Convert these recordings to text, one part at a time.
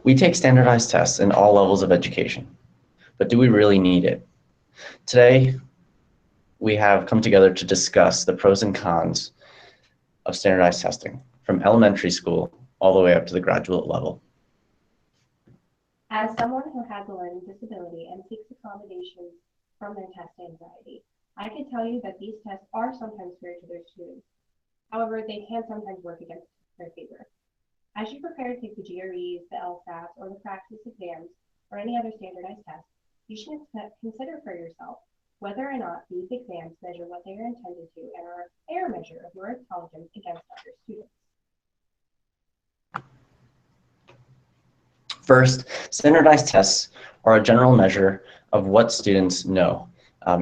We take standardized tests in all levels of education, but do we really need it? Today, we have come together to discuss the pros and cons of standardized testing from elementary school all the way up to the graduate level. As someone who has a learning disability and seeks accommodations from their test anxiety, I can tell you that these tests are sometimes fair to their students. However, they can sometimes work against their favor. As you prepare to take the GREs, the LSATs, or the practice exams, or any other standardized test, you should consider for yourself whether or not these exams measure what they are intended to and are a fair measure of your intelligence against other students. First, standardized tests are a general measure of what students know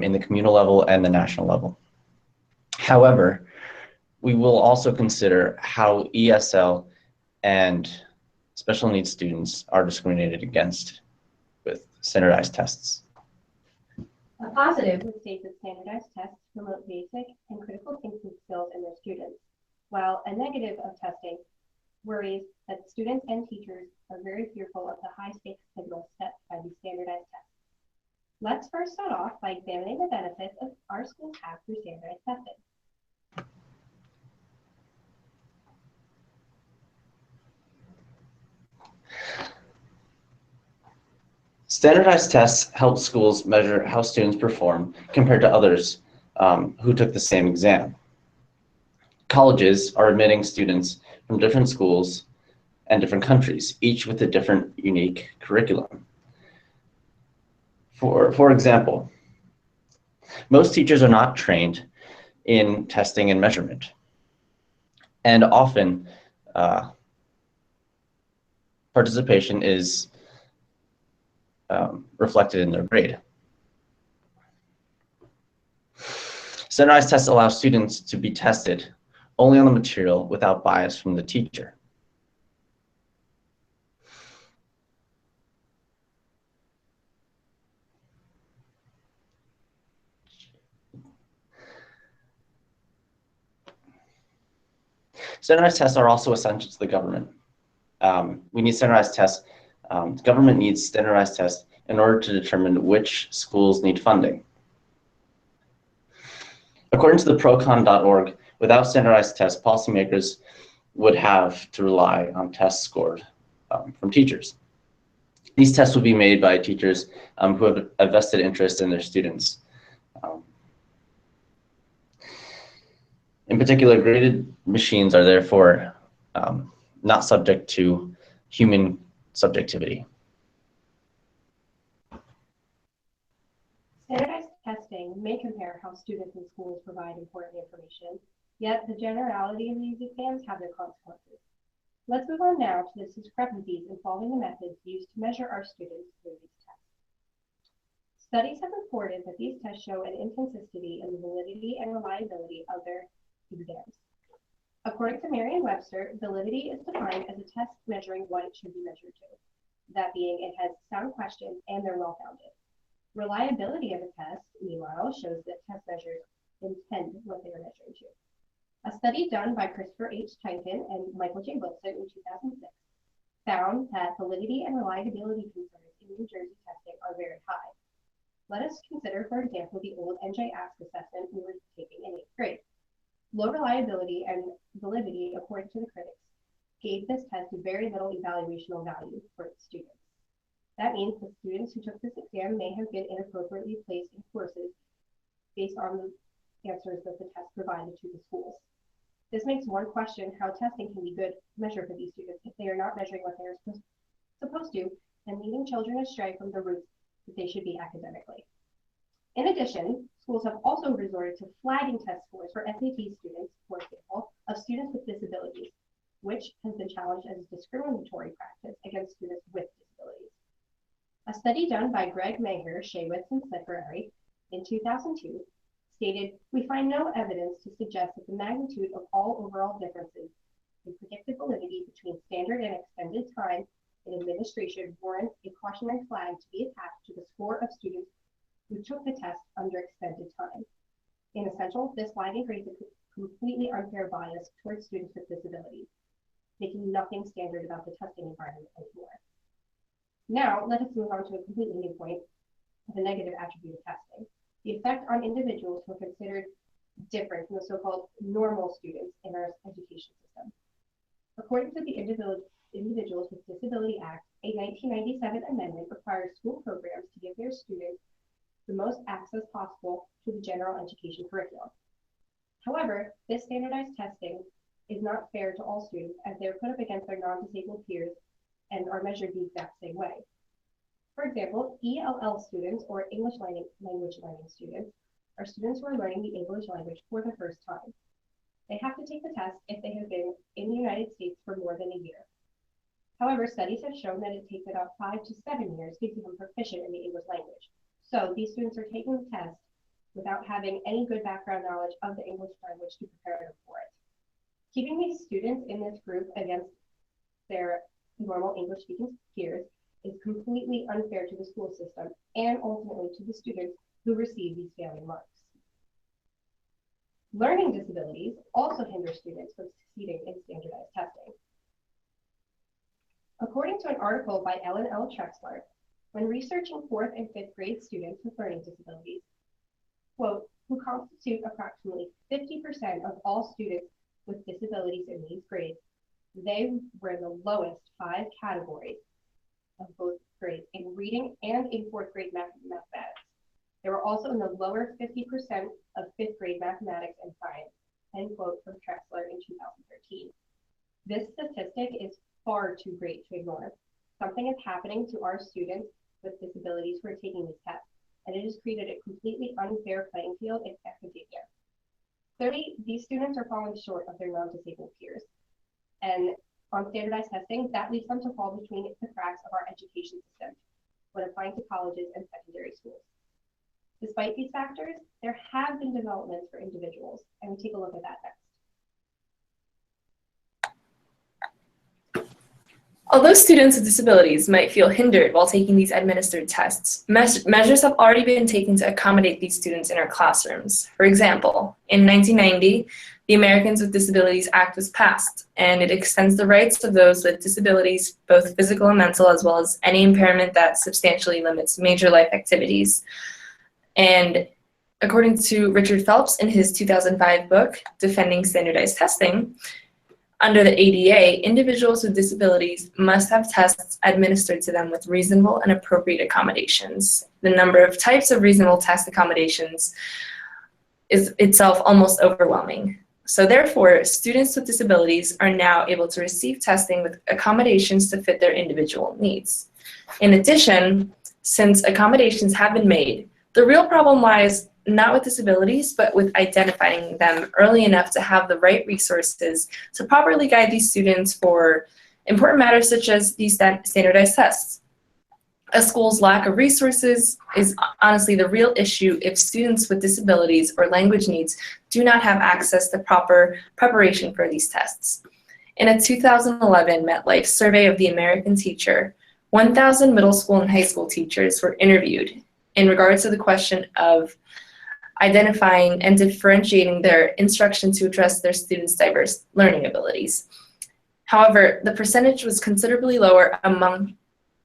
in the communal level and the national level. However, we will also consider how ESL and special needs students are discriminated against with standardized tests. A positive would state that standardized tests promote basic and critical thinking skills in their students, while a negative of testing worries that students and teachers are very fearful of the high-stakes signals set by these standardized tests. Let's first start off by examining the benefits of our schools have through standardized testing. Standardized tests help schools measure how students perform compared to others who took the same exam. Colleges are admitting students from different schools and different countries, each with a different unique curriculum. For example, most teachers are not trained in testing and measurement, and often participation is reflected in their grade. Standardized tests allow students to be tested only on the material without bias from the teacher. Standardized tests are also essential to the government. We need standardized tests. The government needs standardized tests in order to determine which schools need funding. According to the procon.org, without standardized tests, policymakers would have to rely on tests scored from teachers. These tests will be made by teachers who have a vested interest in their students. In particular, graded machines are therefore not subject to human subjectivity. Standardized testing may compare how students and schools provide important information, yet the generality of these exams have their consequences. Let's move on now to the discrepancies involving the methods used to measure our students through these tests. Studies have reported that these tests show an inconsistency in the validity and reliability of their exams. According to Merriam-Webster, validity is defined as a test measuring what it should be measured to. That being, it has sound questions and they're well-founded. Reliability of a test, meanwhile, shows that test measures intend what they are measuring to. A study done by Christopher H. Titan and Michael J. Wilson in 2006 found that validity and reliability concerns in New Jersey testing are very high. Let us consider, for example, the old NJ-ASC assessment we were taking in 8th grade. Low reliability and validity, according to the critics, gave this test very little evaluational value for its students. That means the students who took this exam may have been inappropriately placed in courses based on the answers that the test provided to the schools. This makes one question how testing can be a good measure for these students if they are not measuring what they are supposed to and leading children astray from the routes that they should be academically. In addition, schools have also resorted to flagging test scores for SAT students, for example, of students with disabilities, which has been challenged as a discriminatory practice against students with disabilities. A study done by Greg Maher, Shaywitz, and Slippery in 2002 stated, "We find no evidence to suggest that the magnitude of all overall differences in predicted validity between standard and extended time in administration warrants a cautionary flag to be attached to the score of students who took the test under extended time. In essential, this flagging creates a completely unfair bias towards students with disabilities, making nothing standard about the testing environment anymore." Now, let us move on to a completely new point, the negative attribute of testing, the effect on individuals who are considered different from the so-called normal students in our education system. According to the Individuals with Disability Act, a 1997 amendment requires school programs to give their students the most access possible to the general education curriculum. However, this standardized testing is not fair to all students as they are put up against their non-disabled peers and are measured the exact same way. For example, ELL students, or English language learning students, are students who are learning the English language for the first time. They have to take the test if they have been in the United States for more than a year. However, studies have shown that it takes about 5 to 7 years to become proficient in the English language. So these students are taking the test without having any good background knowledge of the English language to prepare them for it. Keeping these students in this group against their normal English-speaking peers is completely unfair to the school system and ultimately to the students who receive these failing marks. Learning disabilities also hinder students from succeeding in standardized testing. According to an article by Ellen L. Trexler, when researching 4th and 5th grade students with learning disabilities, quote, who constitute approximately 50% of all students with disabilities in these grades, they were in the lowest 5 categories of both grades in reading and in 4th grade mathematics. They were also in the lower 50% of 5th grade mathematics and science, end quote from Trexler in 2013. This statistic is far too great to ignore. Something is happening to our students with disabilities who are taking these tests, and it has created a completely unfair playing field in academia. Clearly, these students are falling short of their non-disabled peers. And on standardized testing, that leaves them to fall between the cracks of our education system when applying to colleges and secondary schools. Despite these factors, there have been developments for individuals, and we take a look at that next. Although students with disabilities might feel hindered while taking these administered tests, measures have already been taken to accommodate these students in our classrooms. For example, in 1990, the Americans with Disabilities Act was passed, and it extends the rights of those with disabilities, both physical and mental, as well as any impairment that substantially limits major life activities. And according to Richard Phelps in his 2005 book, Defending Standardized Testing, under the ADA, individuals with disabilities must have tests administered to them with reasonable and appropriate accommodations. The number of types of reasonable test accommodations is itself almost overwhelming. So therefore, students with disabilities are now able to receive testing with accommodations to fit their individual needs. In addition, since accommodations have been made, the real problem lies not with disabilities, but with identifying them early enough to have the right resources to properly guide these students for important matters such as these standardized tests. A school's lack of resources is honestly the real issue if students with disabilities or language needs do not have access to proper preparation for these tests. In a 2011 MetLife survey of the American teacher, 1,000 middle school and high school teachers were interviewed in regards to the question of identifying and differentiating their instruction to address their students' diverse learning abilities. However, the percentage was considerably lower among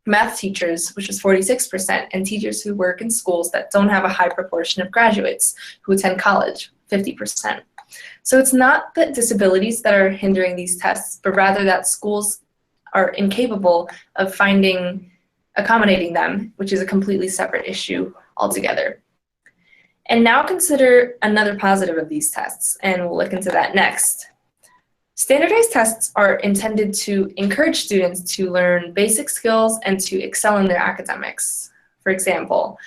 math teachers, which was 46%, and teachers who work in schools that don't have a high proportion of graduates who attend college, 50%. So it's not the disabilities that are hindering these tests, but rather that schools are incapable of accommodating them, which is a completely separate issue altogether. And now consider another positive of these tests, and we'll look into that next. Standardized tests are intended to encourage students to learn basic skills and to excel in their academics. For example,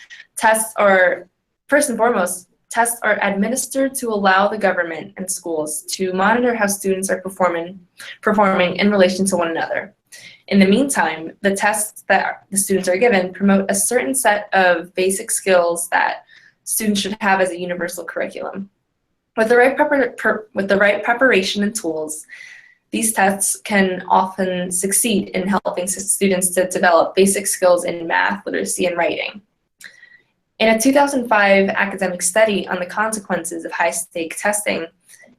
first and foremost, tests are administered to allow the government and schools to monitor how students are performing in relation to one another. In the meantime, the tests that the students are given promote a certain set of basic skills that students should have as a universal curriculum. With the right preparation and tools, these tests can often succeed in helping students to develop basic skills in math, literacy, and writing. In a 2005 academic study on the consequences of high-stake testing,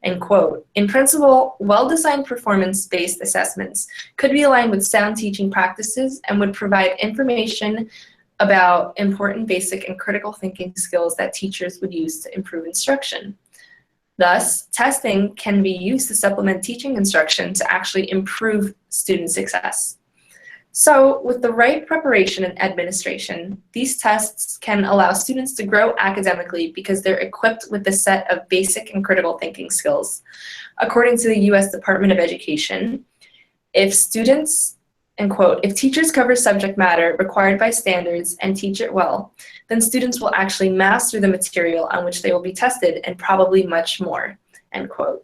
end quote. In principle, well-designed performance-based assessments could be aligned with sound teaching practices and would provide information about important basic and critical thinking skills that teachers would use to improve instruction. Thus, testing can be used to supplement teaching instruction to actually improve student success. So, with the right preparation and administration, these tests can allow students to grow academically because they're equipped with a set of basic and critical thinking skills. According to the U.S. Department of Education, if students, end quote, if teachers cover subject matter required by standards and teach it well, then students will actually master the material on which they will be tested and probably much more, end quote.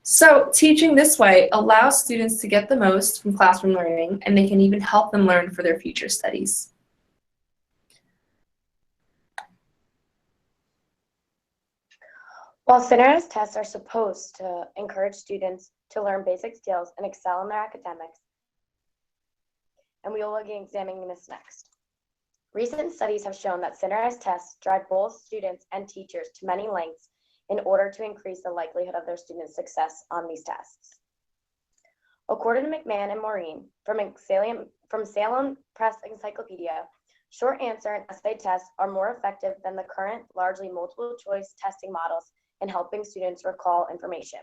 So teaching this way allows students to get the most from classroom learning, and they can even help them learn for their future studies. While standardized tests are supposed to encourage students to learn basic skills and excel in their academics, and we will be examining this next. Recent studies have shown that standardized tests drive both students and teachers to many lengths in order to increase the likelihood of their students' success on these tests. According to McMahon and Maureen from Salem Press Encyclopedia, short answer and essay tests are more effective than the current largely multiple choice testing models in helping students recall information.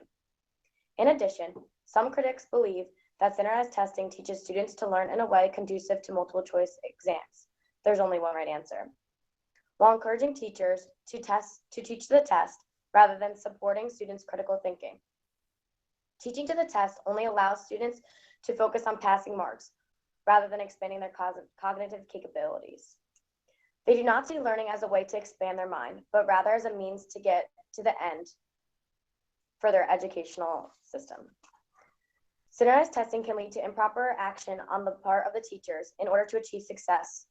In addition, some critics believe that standardized testing teaches students to learn in a way conducive to multiple choice exams. There's only one right answer. While encouraging teachers to teach the test rather than supporting students' critical thinking. Teaching to the test only allows students to focus on passing marks rather than expanding their cognitive capabilities. They do not see learning as a way to expand their mind, but rather as a means to get to the end for their educational system. Standardized testing can lead to improper action on the part of the teachers in order to achieve success.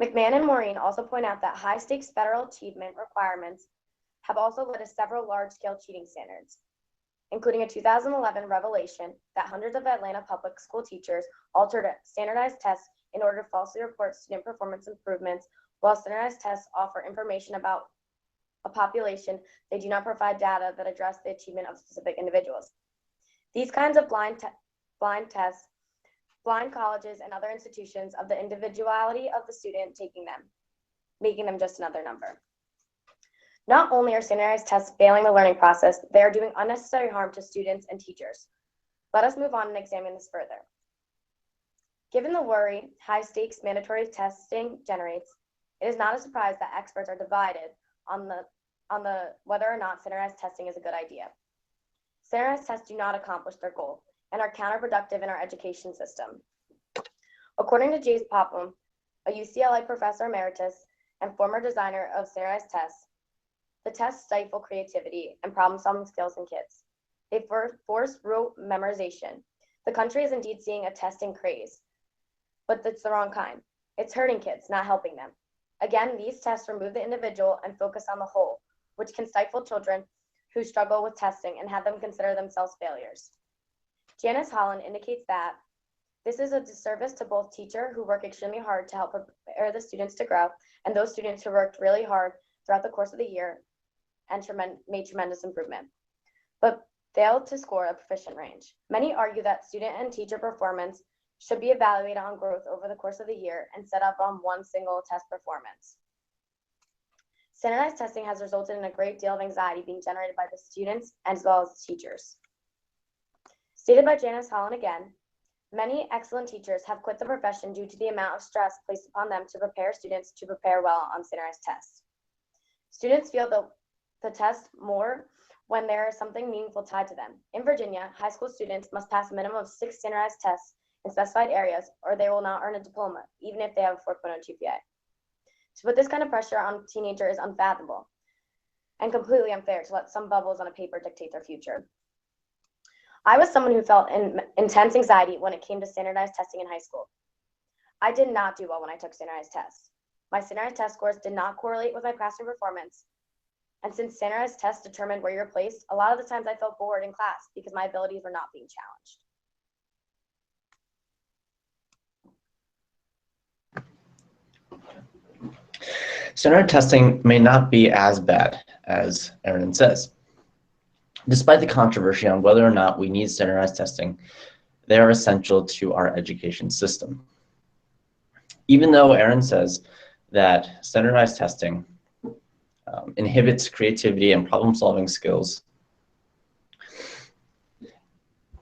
McMahon and Maureen also point out that high-stakes federal achievement requirements have also led to several large-scale cheating standards, including a 2011 revelation that hundreds of Atlanta public school teachers altered standardized tests in order to falsely report student performance improvements, while standardized tests offer information about a population, they do not provide data that address the achievement of specific individuals. These kinds of blind tests blind colleges and other institutions of the individuality of the student taking them, making them just another number. Not only are standardized tests failing the learning process, they are doing unnecessary harm to students and teachers. Let us move on and examine this further. Given the worry high-stakes mandatory testing generates, it is not a surprise that experts are divided on the whether or not standardized testing is a good idea. Standardized tests do not accomplish their goal and are counterproductive in our education system. According to Jace Popham, a UCLA professor emeritus and former designer of standardized tests, the tests stifle creativity and problem-solving skills in kids. They force rote memorization. The country is indeed seeing a testing craze, but it's the wrong kind. It's hurting kids, not helping them. Again, these tests remove the individual and focus on the whole, which can stifle children who struggle with testing and have them consider themselves failures. Janice Holland indicates that this is a disservice to both teachers who work extremely hard to help prepare the students to grow and those students who worked really hard throughout the course of the year and made tremendous improvement, but failed to score a proficient range. Many argue that student and teacher performance should be evaluated on growth over the course of the year and set up on one single test performance. Standardized testing has resulted in a great deal of anxiety being generated by the students as well as the teachers. Stated by Janice Holland again, many excellent teachers have quit the profession due to the amount of stress placed upon them to prepare students to prepare well on standardized tests. Students feel the test more when there is something meaningful tied to them. In Virginia, high school students must pass a minimum of 6 standardized tests in specified areas or they will not earn a diploma, even if they have a 4.0 GPA. To put this kind of pressure on teenagers is unfathomable and completely unfair to let some bubbles on a paper dictate their future. I was someone who felt intense anxiety when it came to standardized testing in high school. I did not do well when I took standardized tests. My standardized test scores did not correlate with my classroom performance. And since standardized tests determined where you're placed, a lot of the times I felt bored in class because my abilities were not being challenged. Standard testing may not be as bad as Erin says. Despite the controversy on whether or not we need standardized testing, they are essential to our education system. Even though Aaron says that standardized testing inhibits creativity and problem-solving skills,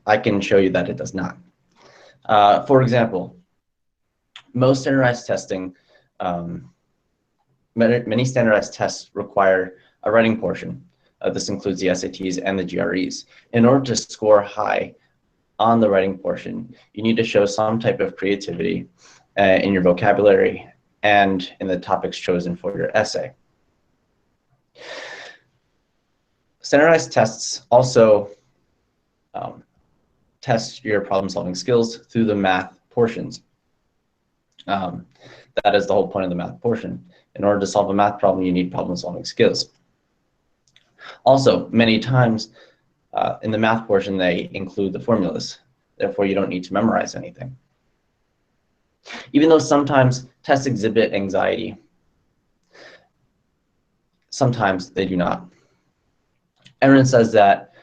I can show you that it does not. For example, most standardized testing, many standardized tests require a writing portion. This includes the SATs and the GREs. In order to score high on the writing portion, you need to show some type of creativity in your vocabulary and in the topics chosen for your essay. Standardized tests also test your problem-solving skills through the math portions. That is the whole point of the math portion. In order to solve a math problem, you need problem-solving skills. Also, many times in the math portion, they include the formulas. Therefore, you don't need to memorize anything. Even though sometimes tests exhibit anxiety, sometimes they do not. Aaron says that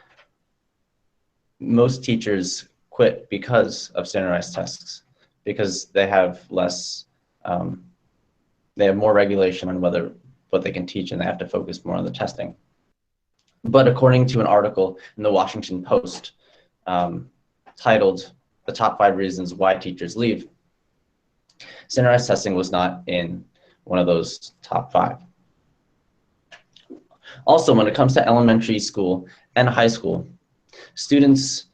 most teachers quit because of standardized tests, because they have less, they have more regulation on what they can teach, and they have to focus more on the testing. But according to an article in the Washington Post titled "The Top 5 Reasons Why Teachers Leave," standardized testing was not in one of those top 5. Also, when it comes to elementary school and high school, students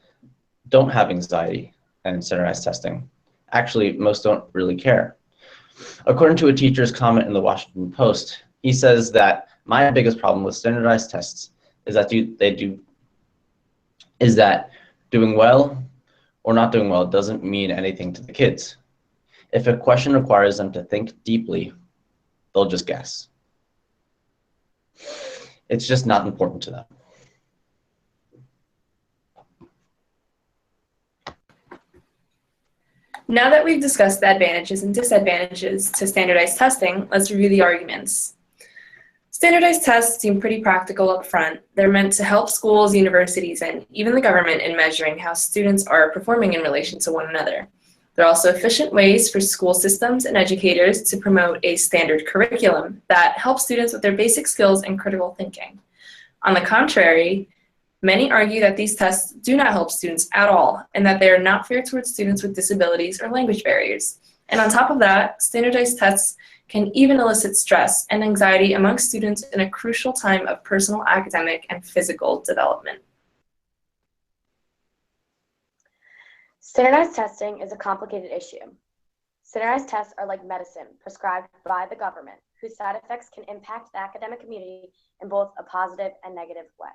don't have anxiety and standardized testing. Actually, most don't really care. According to a teacher's comment in the Washington Post, he says that my biggest problem with standardized tests is that doing well or not doing well doesn't mean anything to the kids. If a question requires them to think deeply, they'll just guess. It's just not important to them. Now that we've discussed the advantages and disadvantages to standardized testing, let's review the arguments. Standardized tests seem pretty practical up front. They're meant to help schools, universities, and even the government in measuring how students are performing in relation to one another. They're also efficient ways for school systems and educators to promote a standard curriculum that helps students with their basic skills and critical thinking. On the contrary, many argue that these tests do not help students at all, and that they are not fair towards students with disabilities or language barriers. And on top of that, standardized tests can even elicit stress and anxiety among students in a crucial time of personal, academic, and physical development. Standardized testing is a complicated issue. Standardized tests are like medicine prescribed by the government, whose side effects can impact the academic community in both a positive and negative way.